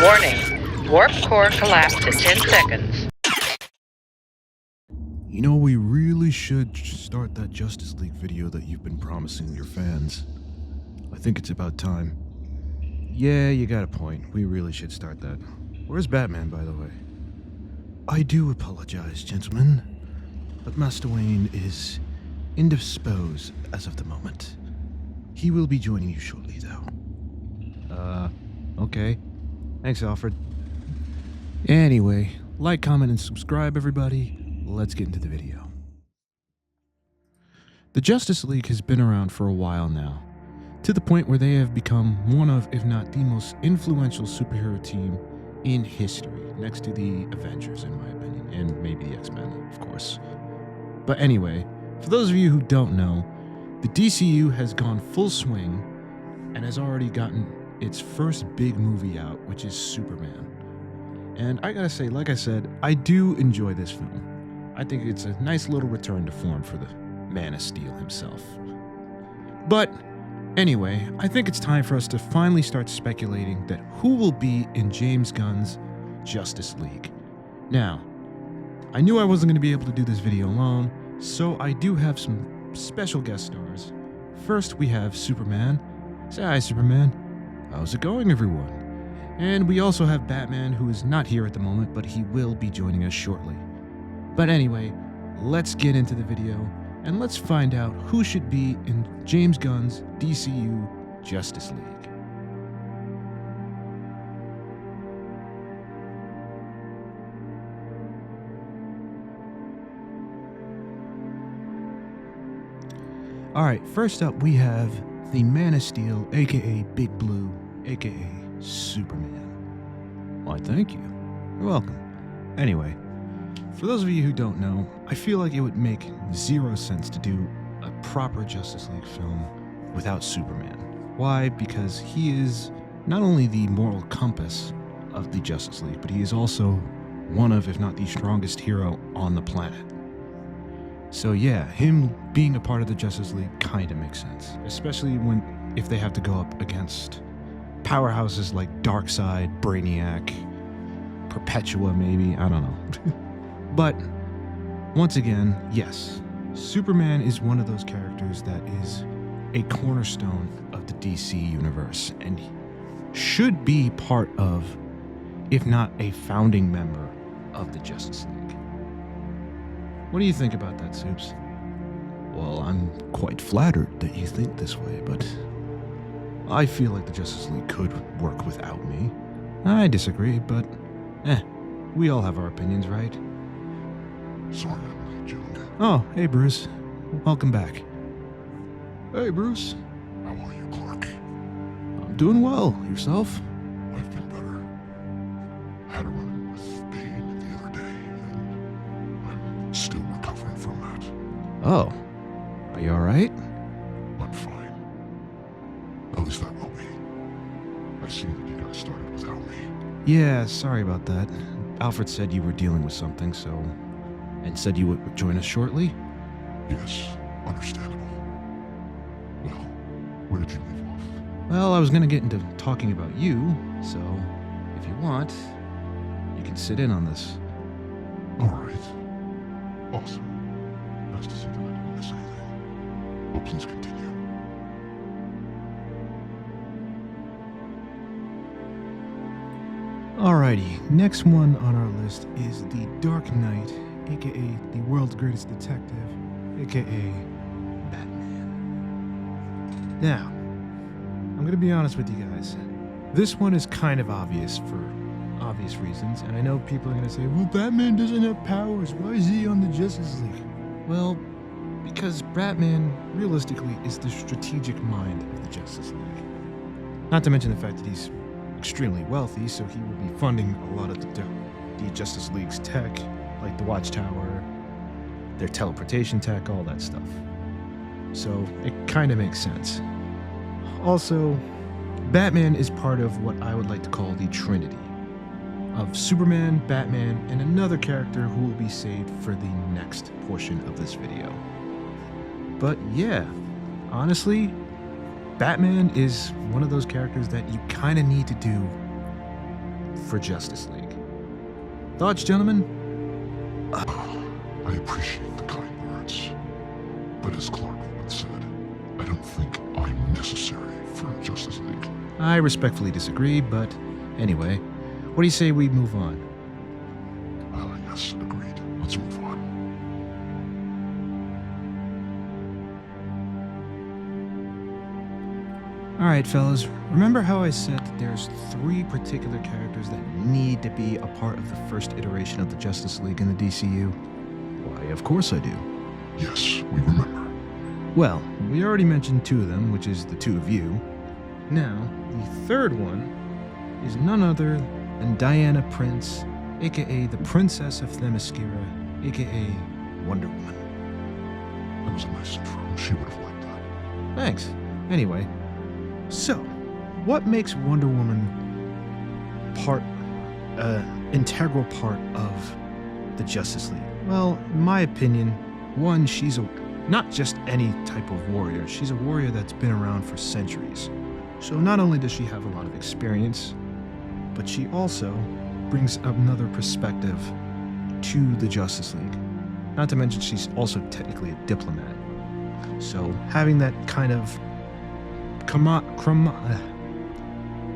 Warning. Warp core collapse in 10 seconds. You know, we really should start that Justice League video that you've been promising your fans. I think it's about time. Yeah, you got a point. We really should start that. Where's Batman, by the way? I do apologize, gentlemen, but Master Wayne is indisposed as of the moment. He will be joining you shortly, though. Okay. Thanks, Alfred. Anyway, like, comment, and subscribe, everybody. Let's get into the video. The Justice League has been around for a while now, to the point where they have become one of, if not the most influential superhero team in history, next to the Avengers, in my opinion, and maybe the X-Men, of course. But anyway, for those of you who don't know, the DCU has gone full swing and has already gotten its first big movie out, which is Superman. And I gotta say, like I said, I do enjoy this film. I think it's a nice little return to form for the Man of Steel himself. But anyway, I think it's time for us to finally start speculating that who will be in James Gunn's Justice League. Now, I knew I wasn't going to be able to do this video alone, so I do have some special guest stars. First, we have Superman. Say hi, Superman. How's it going, everyone? And we also have Batman, who is not here at the moment, but he will be joining us shortly. But anyway, let's get into the video, and let's find out who should be in James Gunn's DCU Justice League. Alright, first up we have the Man of Steel, aka Big Blue, aka Superman. Why, thank you. You're welcome. Anyway, for those of you who don't know, I feel like it would make zero sense to do a proper Justice League film without Superman. Why? Because he is not only the moral compass of the Justice League, but he is also one of, if not the strongest hero on the planet. So yeah, him being a part of the Justice League kind of makes sense, especially if they have to go up against powerhouses like Darkseid, Brainiac, Perpetua maybe, I don't know. But once again, yes, Superman is one of those characters that is a cornerstone of the DC universe and should be part of, if not a founding member of the Justice League. What do you think about that, Soups? Well, I'm quite flattered that you think this way, but I feel like the Justice League could work without me. I disagree, but we all have our opinions, right? Sorry, I'm late, Joe. Oh, hey, Bruce. Welcome back. Hey, Bruce. How are you, Clark? I'm doing well. Yourself? I've been better. Had a run with pain the other day, and I'm still recovering from that. Oh. Are you alright? But fine. At least I will be. I see that you got started without me. Yeah, sorry about that. Alfred said you were dealing with something, and said you would join us shortly? Yes, understandable. Well, where did you leave off? Well, I was going to get into talking about you, so if you want, you can sit in on this. Alright. Awesome. Nice to see that I didn't miss anything. Well, please continue. Alrighty, next one on our list is the Dark Knight, aka the world's greatest detective, aka Batman. Now, I'm gonna be honest with you guys. This one is kind of obvious for obvious reasons, and I know people are gonna say, well, Batman doesn't have powers, why is he on the Justice League? Well, because Batman, realistically, is the strategic mind of the Justice League. Not to mention the fact that he's extremely wealthy, so he will be funding a lot of the Justice League's tech, like the Watchtower, their teleportation tech, all that stuff. So it kind of makes sense. Also, Batman is part of what I would like to call the Trinity of Superman, Batman, and another character who will be saved for the next portion of this video. But yeah, honestly, Batman is one of those characters that you kind of need to do for Justice League. Thoughts, gentlemen? I appreciate the kind words, but as Clark once said, I don't think I'm necessary for Justice League. I respectfully disagree, but anyway, what do you say we move on? Yes, agreed. Let's move on. Alright, fellas, remember how I said that there's 3 particular characters that need to be a part of the first iteration of the Justice League in the DCU? Why, of course I do. Yes, we remember. Well, we already mentioned 2 of them, which is the 2 of you. Now, the third one is none other than Diana Prince, aka the Princess of Themyscira, aka Wonder Woman. That was a nice intro. She would have liked that. Thanks. Anyway, so, what makes Wonder Woman integral part of the Justice League? Well, in my opinion, one, she's not just any type of warrior. She's a warrior that's been around for centuries. So not only does she have a lot of experience, but she also brings another perspective to the Justice League. Not to mention she's also technically a diplomat. So having that kind of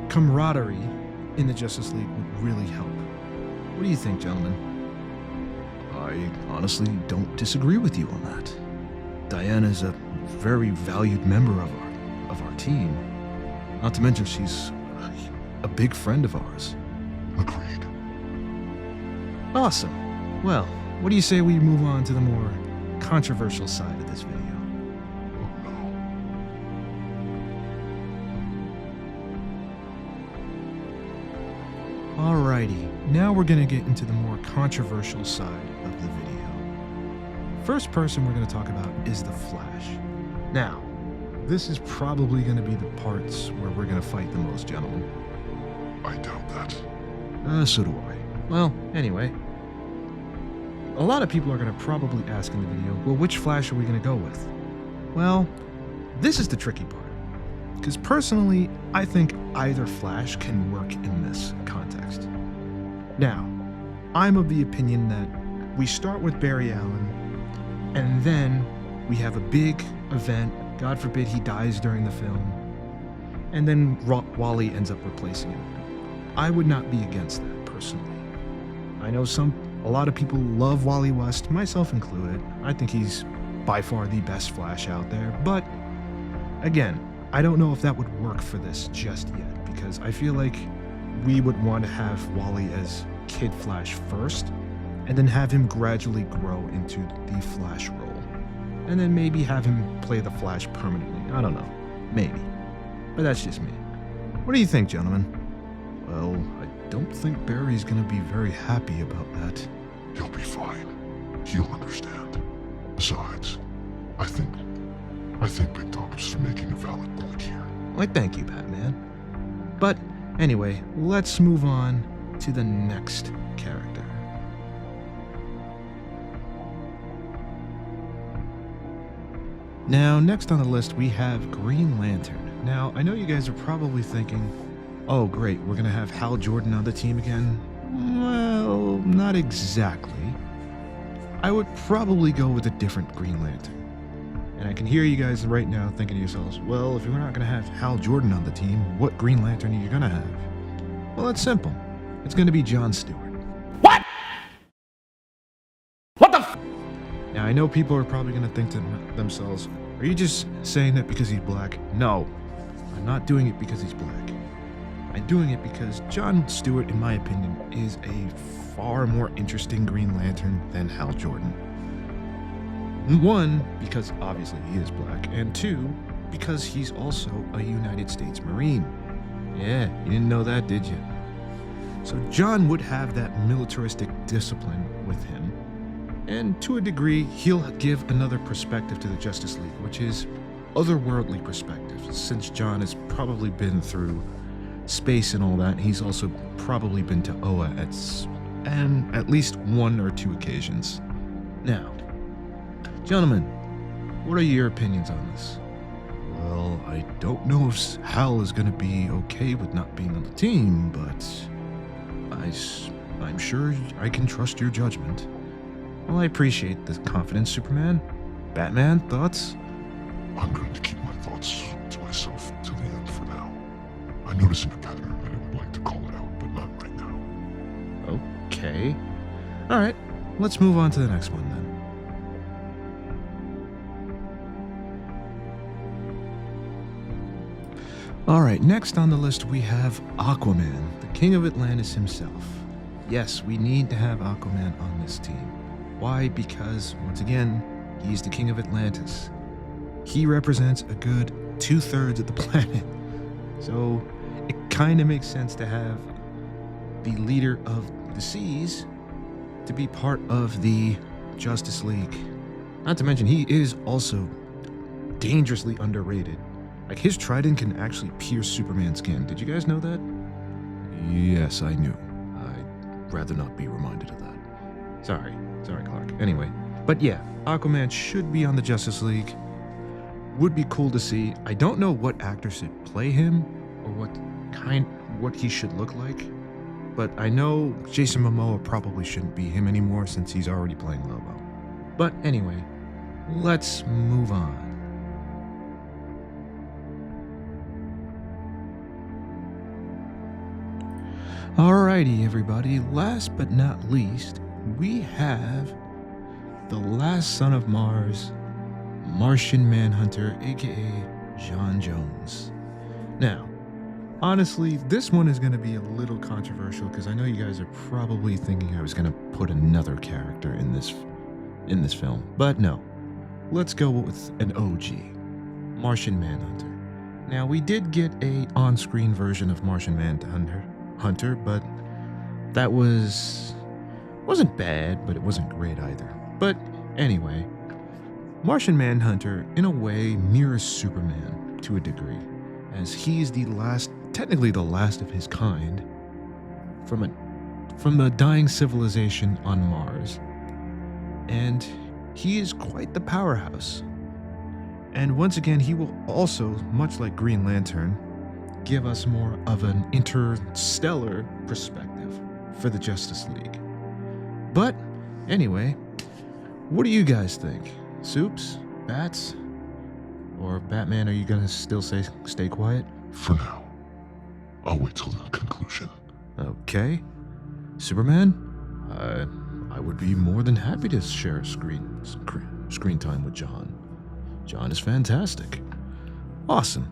camaraderie in the Justice League would really help. What do you think, gentlemen? I honestly don't disagree with you on that. Diana's a very valued member of our team. Not to mention she's a big friend of ours. Agreed. Awesome. Well, what do you say we move on to the more controversial side of this video? Oh no. Alrighty, now we're gonna get into the more controversial side of the video. First person we're gonna talk about is the Flash. Now, this is probably gonna be the parts where we're gonna fight the most, gentlemen. I doubt that. So do I. Well, anyway. A lot of people are gonna probably ask in the video, well, which Flash are we gonna go with? Well, this is the tricky part. Because personally, I think either Flash can work in this context. Now, I'm of the opinion that we start with Barry Allen, and then we have a big event, God forbid he dies during the film, and then Wally ends up replacing him. I would not be against that, personally. I know a lot of people love Wally West, myself included. I think he's by far the best Flash out there, but again, I don't know if that would work for this just yet, because I feel like we would want to have Wally as Kid Flash first, and then have him gradually grow into the Flash role. And then maybe have him play the Flash permanently. I don't know. Maybe. But that's just me. What do you think, gentlemen? Well, I don't think Barry's gonna be very happy about that. He'll be fine. He'll understand. Besides, I think Big Dog is making a valid point here. Why, thank you, Batman. But anyway, let's move on to the next character. Now, next on the list, we have Green Lantern. Now, I know you guys are probably thinking, oh great, we're gonna have Hal Jordan on the team again. Well, not exactly. I would probably go with a different Green Lantern. And I can hear you guys right now thinking to yourselves, well, if you're not gonna have Hal Jordan on the team, what Green Lantern are you gonna have? Well, it's simple. It's gonna be John Stewart. What? What the f? Now, I know people are probably gonna think to themselves, are you just saying that because he's black? No, I'm not doing it because he's black. I'm doing it because John Stewart, in my opinion, is a far more interesting Green Lantern than Hal Jordan. One, because obviously he is black, and two, because he's also a United States Marine. Yeah, you didn't know that, did you? So John would have that militaristic discipline with him, and to a degree, he'll give another perspective to the Justice League, which is otherworldly perspective, since John has probably been through space and all that. He's also probably been to Oa at least 1 or 2 occasions. Now, gentlemen, what are your opinions on this? Well, I don't know if Hal is going to be okay with not being on the team, but sure I can trust your judgment. Well, I appreciate the confidence, Superman. Batman, thoughts? I'm going to keep my thoughts to myself till the end for now. I'm noticing a pattern and I would like to call it out, but not right now. Okay. Alright, let's move on to the next one then. Alright, next on the list we have Aquaman, the King of Atlantis himself. Yes, we need to have Aquaman on this team. Why? Because, once again, he's the King of Atlantis. He represents a good 2/3 of the planet. So, it kind of makes sense to have the leader of the seas to be part of the Justice League. Not to mention, he is also dangerously underrated. Like, his trident can actually pierce Superman's skin. Did you guys know that? Yes, I knew. I'd rather not be reminded of that. Sorry, Clark. Anyway, but yeah, Aquaman should be on the Justice League. Would be cool to see. I don't know what actor should play him or what he should look like, but I know Jason Momoa probably shouldn't be him anymore since he's already playing Lobo. But anyway, let's move on. Alrighty, everybody. Last but not least, we have the last son of Mars, Martian Manhunter, aka John Jones. Now, honestly, this one is going to be a little controversial because I know you guys are probably thinking I was going to put another character in this film, but no. Let's go with an OG, Martian Manhunter. Now, we did get a on-screen version of Martian Manhunter, but that wasn't bad, but it wasn't great either. But anyway, Martian Manhunter in a way mirrors Superman to a degree, as he's technically the last of his kind from a dying civilization on Mars. And he is quite the powerhouse. And once again, he will also, much like Green Lantern, give us more of an interstellar perspective for the Justice League. But anyway, what do you guys think? Soups? Bats? Or Batman, are you gonna still stay quiet? For now. I'll wait till the conclusion. Okay. Superman? I would be more than happy to share screen time with John. John is fantastic. Awesome.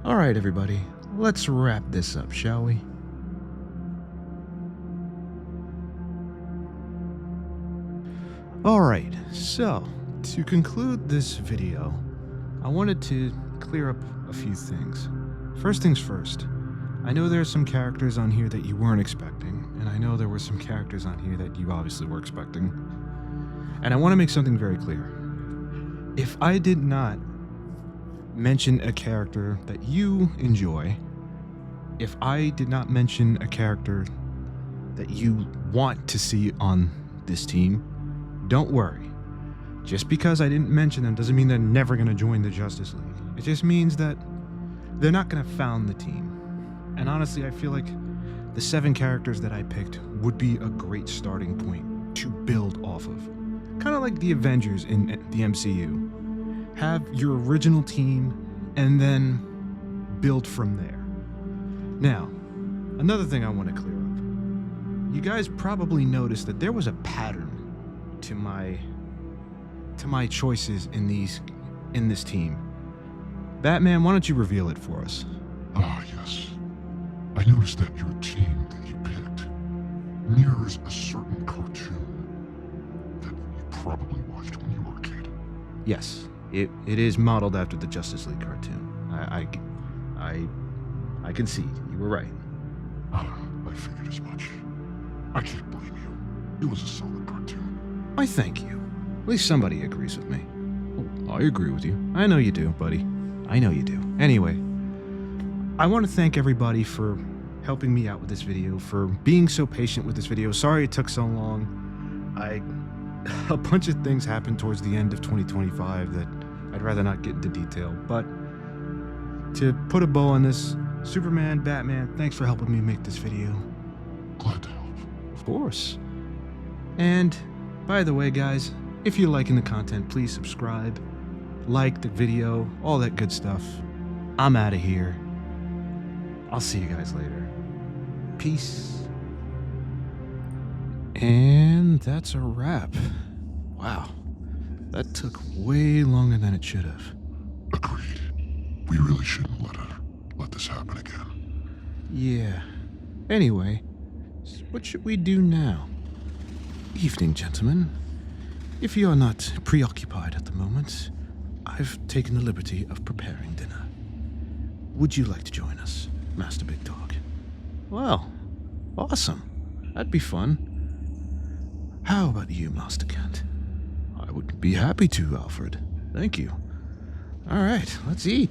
All right, everybody. Let's wrap this up, shall we? All right. So, to conclude this video, I wanted to clear up a few things. First things first. I know there's some characters on here that you weren't expecting, and I know there were some characters on here that you obviously were expecting. And I want to make something very clear. If I did not mention a character that you enjoy, if I did not mention a character that you want to see on this team, don't worry. Just because I didn't mention them doesn't mean they're never going to join the Justice League. It just means that they're not going to found the team. And honestly, I feel like the 7 characters that I picked would be a great starting point to build off of. Kind of like the Avengers in the MCU. Have your original team and then build from there. Now, another thing I want to clear up. You guys probably noticed that there was a pattern to my choices in this team. Batman, why don't you reveal it for us? Ah, yes. I noticed that your team that you picked mirrors a certain cartoon that you probably watched when you were a kid. Yes, it is modeled after the Justice League cartoon. I concede. You were right. I figured as much. I can't blame you. It was a solid cartoon. Why, thank you. At least somebody agrees with me. Oh, I agree with you. I know you do, buddy. I know you do. Anyway, I want to thank everybody for helping me out with this video, for being so patient with this video. Sorry it took so long. A bunch of things happened towards the end of 2025 that I'd rather not get into detail. But to put a bow on this, Superman, Batman, thanks for helping me make this video. Glad to help, of course. And by the way, guys, if you're liking the content, please subscribe, like the video, all that good stuff. I'm out of here. I'll see you guys later. Peace. And that's a wrap. Wow. That took way longer than it should have. Agreed. We really shouldn't let this happen again. Yeah. Anyway, what should we do now? Evening, gentlemen. If you are not preoccupied at the moment, I've taken the liberty of preparing dinner. Would you like to join us, Master Big Dog? Well, awesome. That'd be fun. How about you, Master Kent? I would be happy to, Alfred. Thank you. All right, let's eat.